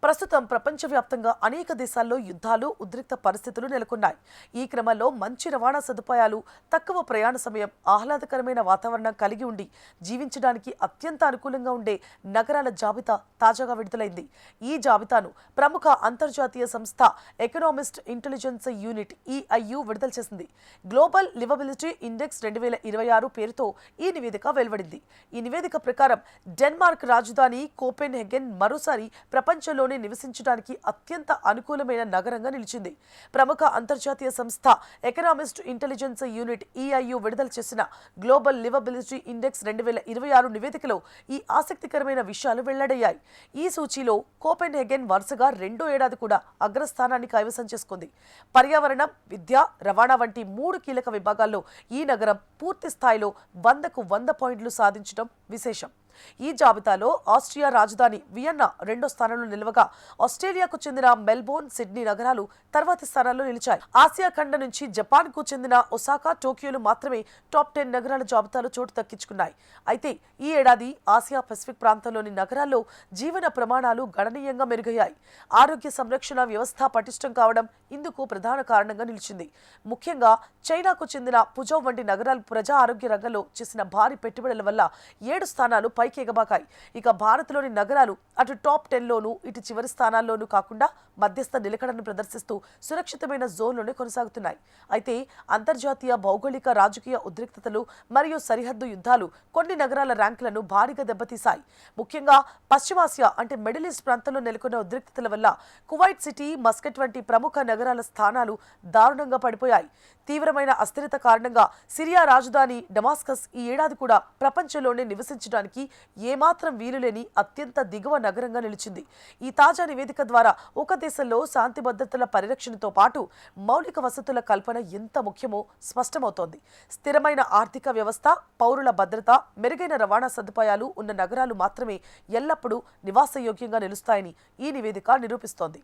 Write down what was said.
ప్రస్తుతం ప్రపంచవ్యాప్తంగా అనేక దేశాల్లో యుద్ధాలు, ఉద్రిక్త పరిస్థితులు నెలకొన్నాయి. ఈ క్రమంలో మంచి రవాణా సదుపాయాలు, తక్కువ ప్రయాణ సమయం, ఆహ్లాదకరమైన వాతావరణం కలిగి ఉండి జీవించడానికి అత్యంత అనుకూలంగా ఉండే నగరాల జాబితా తాజాగా విడుదలైంది. ఈ జాబితాను ప్రముఖ అంతర్జాతీయ సంస్థ ఎకనామిస్ట్ ఇంటెలిజెన్స్ యూనిట్ (EIU) విడుదల చేసింది. గ్లోబల్ లివబిలిటీ ఇండెక్స్ 2026 పేరుతో ఈ నివేదిక వెలువడింది. ఈ నివేదిక ప్రకారం డెన్మార్క్ రాజధాని కోపెన్హెగెన్ మరోసారి ప్రపంచంలోనే నివసించడానికి అత్యంత అనుకూలమైన నగరంగా నిలిచింది. ప్రముఖ అంతర్జాతీయ సంస్థ ఎకనామిస్ట్ ఇంటెలిజెన్స్ యూనిట్ (EIU) విడుదల చేసిన గ్లోబల్ లివబిలిటీ ఇండెక్స్ 2026 నివేదికలో ఈ ఆసక్తికరమైన విషయాలు వెల్లడయ్యాయి. ఈ సూచీలో కోపెన్హెగెన్ వరుసగా రెండో ఏడాది కూడా అగ్రస్థానాన్ని కైవసం చేసుకుంది. పర్యావరణం, విద్య, రవాణా వంటి 3 కీలక విభాగాల్లో ఈ నగరం పూర్తి స్థాయిలో 100కు 100 పాయింట్లు సాధించడం విశేషం. ఈ జాబితాలో ఆస్ట్రియా రాజధాని వియన్నా రెండో స్థానంలో నిలవగా, ఆస్ట్రేలియాకు చెందిన మెల్బోర్న్, సిడ్నీ నగరాలు తర్వాతి స్థానాల్లో నిలిచాయి. ఆసియా ఖండం నుంచి జపాన్కు చెందిన ఒసాకా, టోక్యోలు మాత్రమే టాప్ 10 నగరాల జాబితాలో చోటు దక్కించుకున్నాయి. అయితే ఈ ఏడాది ఆసియా పసిఫిక్ ప్రాంతంలోని నగరాల్లో జీవన ప్రమాణాలు గణనీయంగా మెరుగయ్యాయి. ఆరోగ్య సంరక్షణ వ్యవస్థ పటిష్టం కావడం ఇందుకు ప్రధాన కారణంగా నిలిచింది. ముఖ్యంగా చైనాకు చెందిన పుజౌ వంటి నగరాలు ప్రజా ఆరోగ్య రంగంలో చేసిన భారీ పెట్టుబడుల వల్ల 7 స్థానాలు పైకి ఎగబాకాయి. ఇక భారత్లోని నగరాలు అటు టాప్ 10లోనూ, ఇటు చివరి స్థానాల్లోనూ కాకుండా మధ్యస్థ నిలకడను ప్రదర్శిస్తూ సురక్షితమైన జోన్లోనే కొనసాగుతున్నాయి. అయితే అంతర్జాతీయ భౌగోళిక, రాజకీయ ఉద్రిక్తతలు మరియు సరిహద్దు యుద్ధాలు కొన్ని నగరాల ర్యాంకులను భారీగా దెబ్బతీశాయి. ముఖ్యంగా పశ్చిమాసియా అంటే మిడిల్ ఈస్ట్ ప్రాంతంలో నెలకొన్న ఉద్రిక్తతల వల్ల కువైట్ సిటీ, మస్కట్ వంటి ప్రముఖ నగరాల స్థానాలు దారుణంగా పడిపోయాయి. తీవ్రమైన అస్థిరత కారణంగా సిరియా రాజధాని డమాస్కస్ ఈ ఏడాది కూడా ప్రపంచంలోనే నివసించడానికి ఏమాత్రం వీలులేని అత్యంత దిగువ నగరంగా నిలిచింది. ఈ తాజా నివేదిక ద్వారా ఒక దేశంలో శాంతి భద్రతల పరిరక్షణతో పాటు మౌలిక వసతుల కల్పన ఎంత ముఖ్యమో స్పష్టమవుతోంది. స్థిరమైన ఆర్థిక వ్యవస్థ, పౌరుల భద్రత, మెరుగైన రవాణా సదుపాయాలు ఉన్న నగరాలు మాత్రమే ఎల్లప్పుడూ నివాసయోగ్యంగా నిలుస్తాయని ఈ నివేదిక నిరూపిస్తోంది.